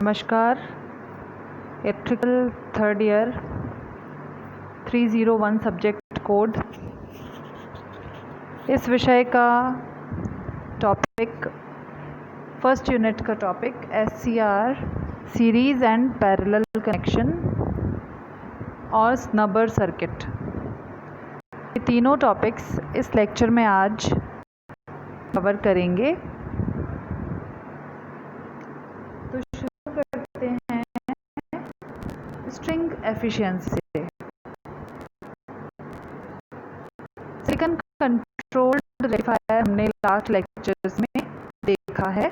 नमस्कार। Electrical third year 301 subject code, इस विषय का टॉपिक फर्स्ट यूनिट का topic SCR series and parallel connection और स्नबर सर्किट। ये तीनों टॉपिक्स इस लेक्चर में आज कवर करेंगे। तो शुरू करते हैं स्ट्रिंग एफिशिएंसी से। सिलिकॉन कंट्रोल्ड रेक्टिफायर हमने लास्ट लेक्चर्स में देखा है।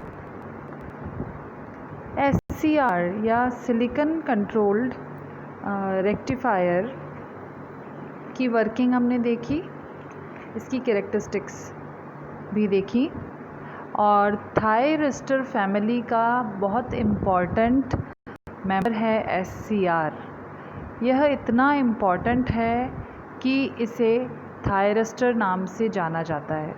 SCR या सिलिकॉन कंट्रोल्ड रेक्टिफायर की वर्किंग हमने देखी, इसकी कैरेक्टरिस्टिक्स भी देखी और थायरिस्टर फैमिली का बहुत इम्पॉर्टेंट मेंबर है SCR। यह इतना इम्पॉर्टेंट है कि इसे थायरिस्टर नाम से जाना जाता है।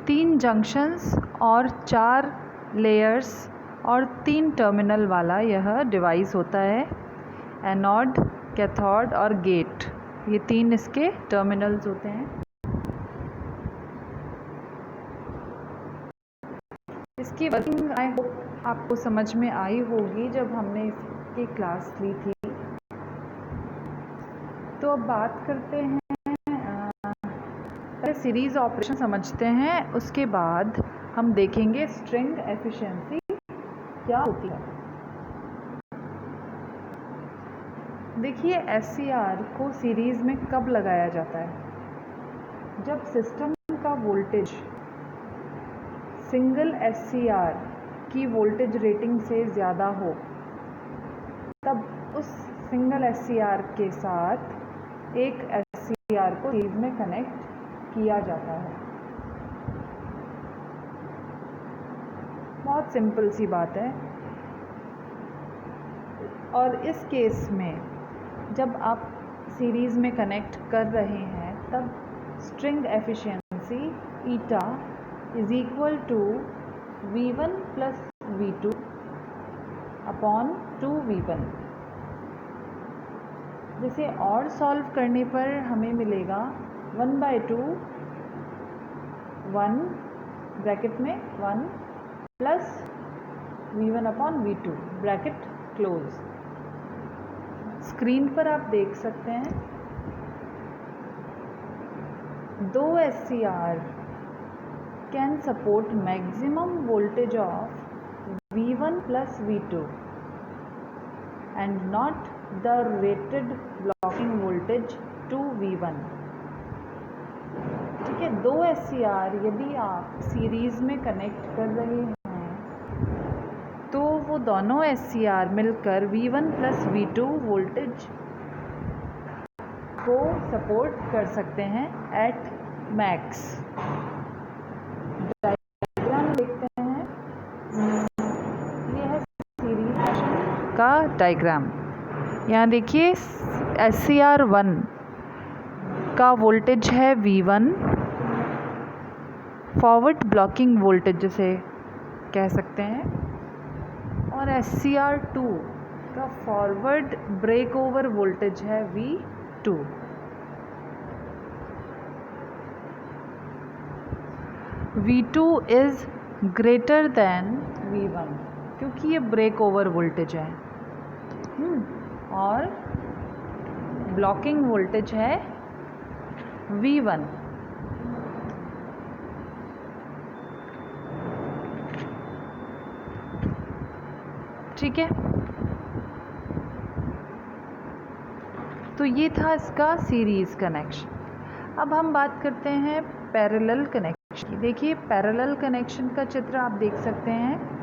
3 जंक्शंस और 4 लेयर्स और 3 टर्मिनल वाला यह डिवाइस होता है। एनोड, कैथोड और गेट, ये 3 इसके टर्मिनल्स होते हैं। इसकी वर्किंग आई होप आपको समझ में आई होगी जब हमने इसकी क्लास ली थी। तो अब बात करते हैं, पहले सीरीज़ ऑपरेशन समझते हैं, उसके बाद हम देखेंगे स्ट्रिंग एफिशिएंसी क्या होती है। देखिए, SCR को सीरीज़ में कब लगाया जाता है? जब सिस्टम का वोल्टेज सिंगल SCR की वोल्टेज रेटिंग से ज़्यादा हो, तब उस सिंगल SCR के साथ एक SCR को सीरीज़ में कनेक्ट किया जाता है। बहुत सिंपल सी बात है। और इस केस में जब आप सीरीज़ में कनेक्ट कर रहे हैं तब string efficiency eta is equal to V1 plus V2 upon 2V1। जिसे और सॉल्व करने पर हमें मिलेगा 1/2 1 ब्रैकेट में 1 plus V1 upon V2 bracket close. Screen पर आप देख सकते हैं 2 SCR can support maximum voltage of V1 plus V2 and not the rated blocking voltage 2V1। ठीक है, 2 SCR यदि आप सीरीज़ में कनेक्ट कर रहे हैं तो वो दोनों SCR मिलकर V1 प्लस V2 वोल्टेज को सपोर्ट कर सकते हैं एट मैक्स। डायग्राम देखते हैं, ये है सीरीज का डायग्राम। यहाँ देखिए SCR1 का वोल्टेज है V1, फॉरवर्ड ब्लॉकिंग वोल्टेज जिसे कह सकते हैं, और SCR2 का फॉरवर्ड ब्रेक ओवर वोल्टेज है V2। V2 is greater than V1 क्योंकि ये ब्रेक ओवर वोल्टेज है और ब्लॉकिंग वोल्टेज है V1। ठीक है, तो ये था इसका सीरीज़ कनेक्शन। अब हम बात करते हैं पैरेलल कनेक्शन की। देखिए, पैरेलल कनेक्शन का चित्र आप देख सकते हैं।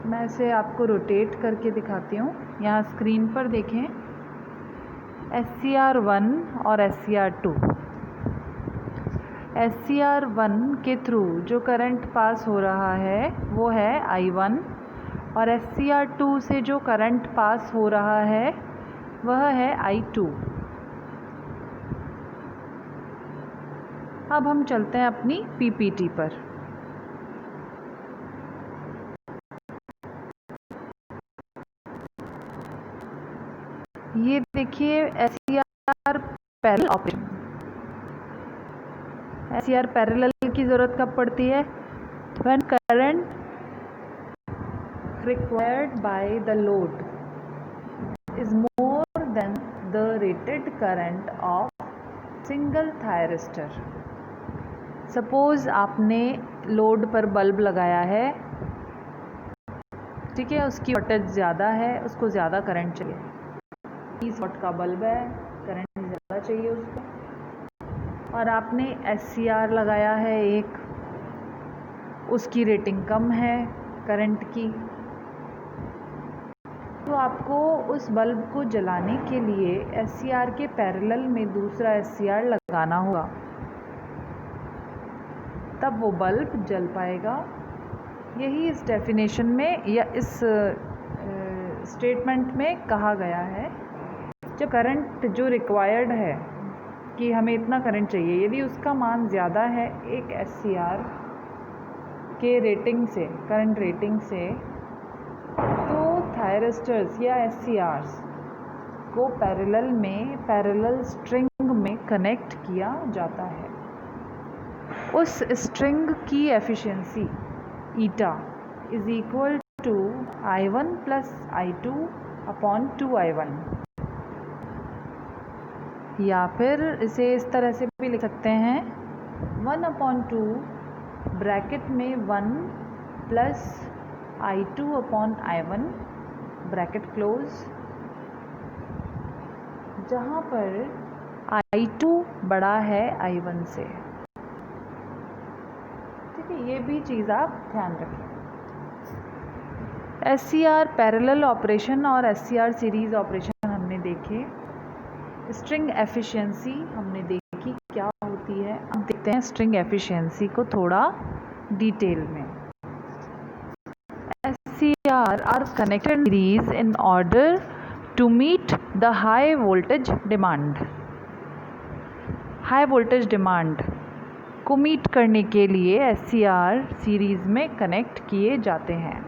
मैं इसे आपको रोटेट करके दिखाती हूँ। यहाँ स्क्रीन पर देखें SCR1 और SCR2। SCR1 के थ्रू जो करंट पास हो रहा है वो है I1 और SCR2 से जो करंट पास हो रहा है वह है I2। अब हम चलते हैं अपनी PPT पर। ये देखिए SCR parallel operation. SCR parallel की ज़रूरत कब पड़ती है? When current required by the load is more than the rated current of single thyristor। Suppose आपने लोड पर बल्ब लगाया है, ठीक है, उसकी वोल्टेज ज़्यादा है, उसको ज़्यादा करंट चाहिए। 30 वाट का बल्ब है, करंट ज़्यादा चाहिए उसको, और आपने SCR लगाया है एक, उसकी रेटिंग कम है करंट की, तो आपको उस बल्ब को जलाने के लिए SCR के पैरेलल में दूसरा SCR लगाना होगा, तब वो बल्ब जल पाएगा। यही इस डेफिनेशन में या इस स्टेटमेंट में कहा गया है। जब करंट जो रिक्वायर्ड है कि हमें इतना करंट चाहिए, यदि उसका मान ज़्यादा है एक SCR के रेटिंग से, करंट रेटिंग से, तो थायरिस्टर्स या SCRs को पैरेलल स्ट्रिंग में कनेक्ट किया जाता है। उस स्ट्रिंग की efficiency eta is equal to I1 plus I2 upon 2I1, या फिर इसे इस तरह से भी लिख सकते हैं 1/2 ब्रैकेट में 1 plus I2 upon I1 bracket close, जहाँ पर I2 बड़ा है I1 से। ठीक है, ये भी चीज़ आप ध्यान रखें। SCR पैरेलल ऑपरेशन और SCR सीरीज़ ऑपरेशन हमने देखे। स्ट्रिंग एफिशिएंसी हमने देखी क्या होती है। अब देखते हैं स्ट्रिंग एफिशिएंसी को थोड़ा डिटेल में। SCR are connected series in order to meet the high voltage demand। High voltage demand को मीट करने के लिए SCR सीरीज़ में कनेक्ट किए जाते हैं।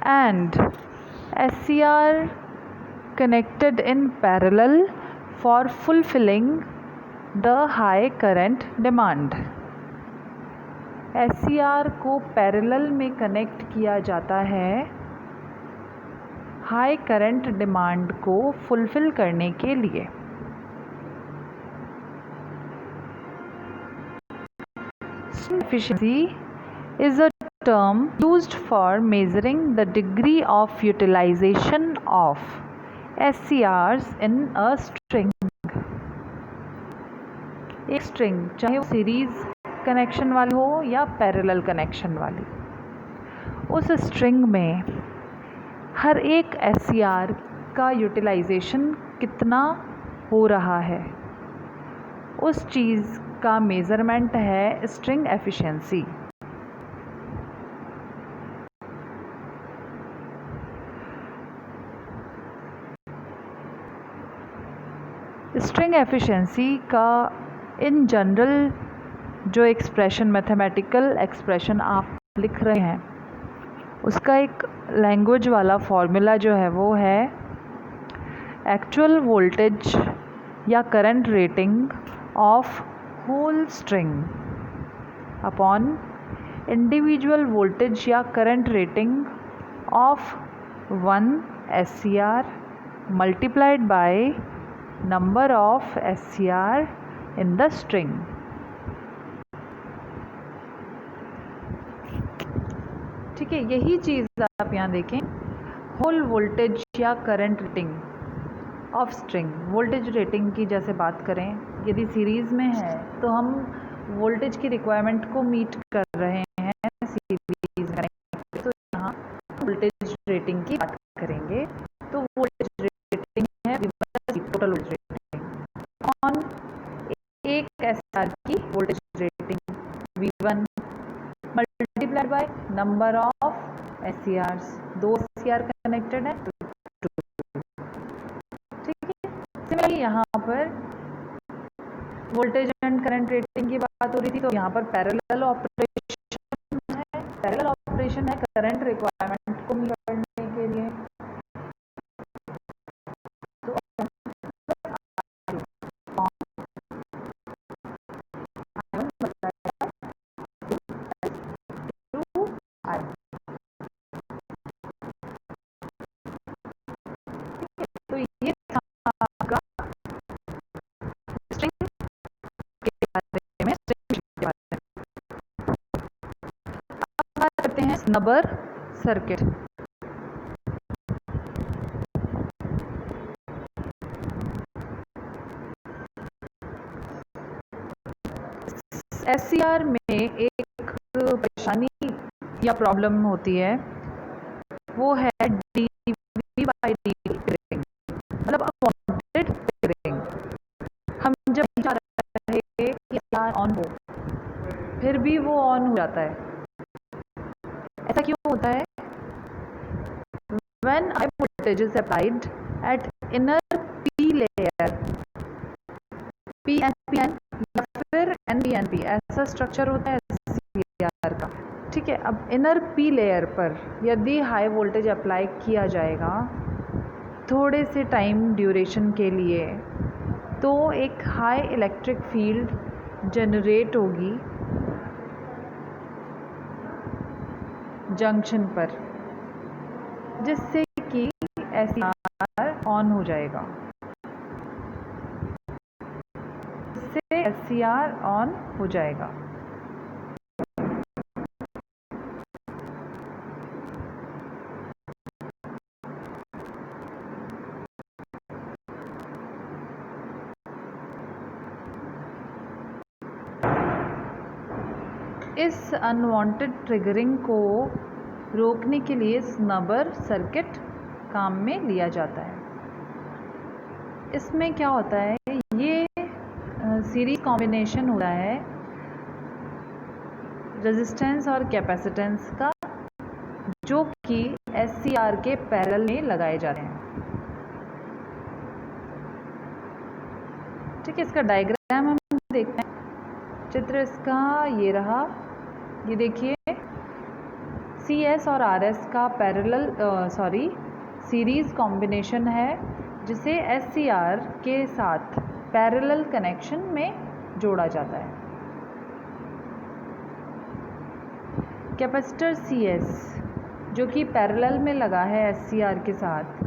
And SCR connected in parallel for fulfilling the high current demand। SCR को parallel में कनेक्ट किया जाता है हाई करंट डिमांड को फुलफिल करने के लिए। Efficiency is a term used for measuring the degree of utilization of SCRs in a string। एक स्ट्रिंग चाहे वो सीरीज कनेक्शन वाली हो या पैरेलल कनेक्शन वाली, उस स्ट्रिंग में हर एक SCR का यूटिलाइजेशन कितना हो रहा है, उस चीज़ का मेज़रमेंट है स्ट्रिंग एफिशिएंसी। स्ट्रिंग एफिशिएंसी का इन जनरल जो एक्सप्रेशन, मैथमेटिकल एक्सप्रेशन आप लिख रहे हैं, उसका एक लैंग्वेज वाला फॉर्मूला जो है वो है एक्चुअल वोल्टेज या current rating of whole string upon individual voltage या current rating of 1 SCR multiplied by number of SCR in the string. ठीक है, यही चीज़ आप यहाँ देखें, होल वोल्टेज या current rating of string. Voltage rating की जैसे बात करें, यदि सीरीज़ में है तो हम वोल्टेज की रिक्वायरमेंट को मीट कर रहे हैं सीरीज़ में, तो यहाँ वोल्टेज रेटिंग की बात करेंगे। तो वोल्टेज रेटिंग है टोटल वोल्टेज रेटिंग ऑन एक SCR की voltage rating V1 multiplied by number of SCRs। 2 SCR connected है, ठीक है। सिमिलरली यहाँ पर वोल्टेज एंड करंट रेटिंग की बात हो रही थी, तो यहाँ पर पैरेलल ऑपरेशन है, करंट रिक्वायरमेंट को मीट करने के कहते हैं स्नबर सर्किट। SCR में एक परेशानी या प्रॉब्लम होती है, वो है डीवी बाई डी ट्रिगरिंग, मतलब अनवांटेड ट्रिगरिंग। हम जब चाह रहे हैं कि SCR ऑन हो, फिर भी वो ऑन हो जाता है। ऐसा क्यों होता है? When high voltage is applied at inner P layer, PNPN या फिर NPNP, ऐसा स्ट्रक्चर होता है SCR का, ठीक है। अब इनर P लेयर पर यदि हाई वोल्टेज अप्लाई किया जाएगा थोड़े से टाइम ड्यूरेशन के लिए, तो एक हाई इलेक्ट्रिक फील्ड जनरेट होगी जंक्शन पर, जिससे कि SCR ऑन हो जाएगा, जिससे SCR ऑन हो जाएगा। इस अनवांटेड ट्रिगरिंग को रोकने के लिए स्नबर सर्किट काम में लिया जाता है। इसमें क्या होता है, ये सीरीज कॉम्बिनेशन होता है रेजिस्टेंस और कैपेसिटेंस का, जो कि SCR के पैरेलल में लगाए जाते हैं, ठीक है। इसका डायग्राम हम देखते हैं। चित्र इसका ये रहा, ये देखिए CS और RS का सीरीज कॉम्बिनेशन है, जिसे SCR के साथ पैरेलल कनेक्शन में जोड़ा जाता है। कैपेसिटर CS जो कि पैरेलल में लगा है SCR के साथ,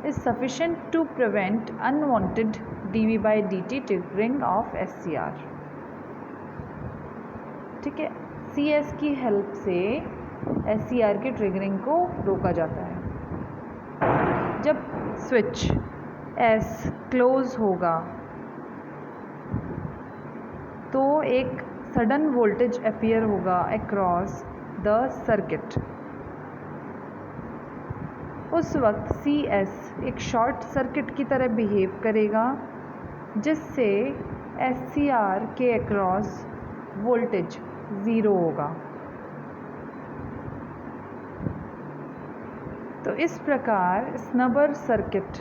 is sufficient to prevent unwanted dV by dt triggering of SCR, ठीक है। CS की हेल्प से SCR की ट्रिगरिंग को रोका जाता है। जब स्विच S क्लोज होगा तो एक सडन वोल्टेज अपीयर होगा अक्रॉस द सर्किट। उस वक्त CS एक शॉर्ट सर्किट की तरह बिहेव करेगा, जिससे SCR के अक्रॉस वोल्टेज ज़ीरो होगा। तो इस प्रकार स्नबर सर्किट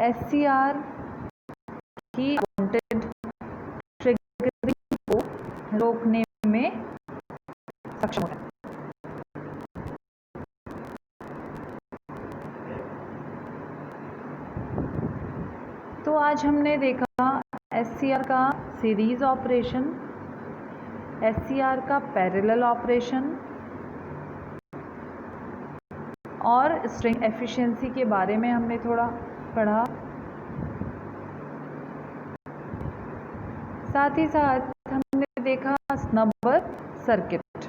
SCR की अनवांटेड ट्रिगरिंग को रोकने में सक्षम होता है। तो आज हमने देखा SCR का सीरीज ऑपरेशन, SCR का पैरेलल ऑपरेशन और स्ट्रिंग एफिशिएंसी के बारे में हमने थोड़ा पढ़ा। साथ ही साथ हमने देखा स्नबर सर्किट।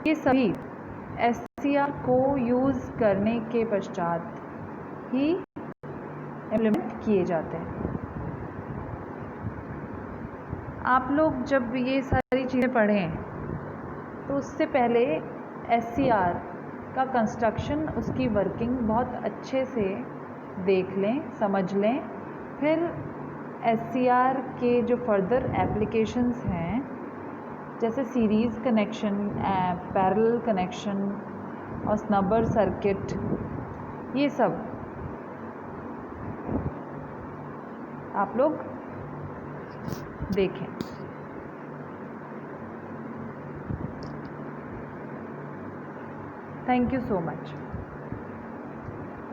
ये सभी SCR को यूज़ करने के पश्चात ही इम्प्लीमेंट किए जाते हैं। आप लोग जब ये सारी चीज़ें पढ़ें तो उससे पहले SCR का कंस्ट्रक्शन, उसकी वर्किंग बहुत अच्छे से देख लें, समझ लें। फिर SCR के जो फर्दर एप्लीकेशंस हैं, जैसे सीरीज़ कनेक्शन, पैरेलल कनेक्शन और स्नबर सर्किट, ये सब आप लोग देखें। Thank you so much.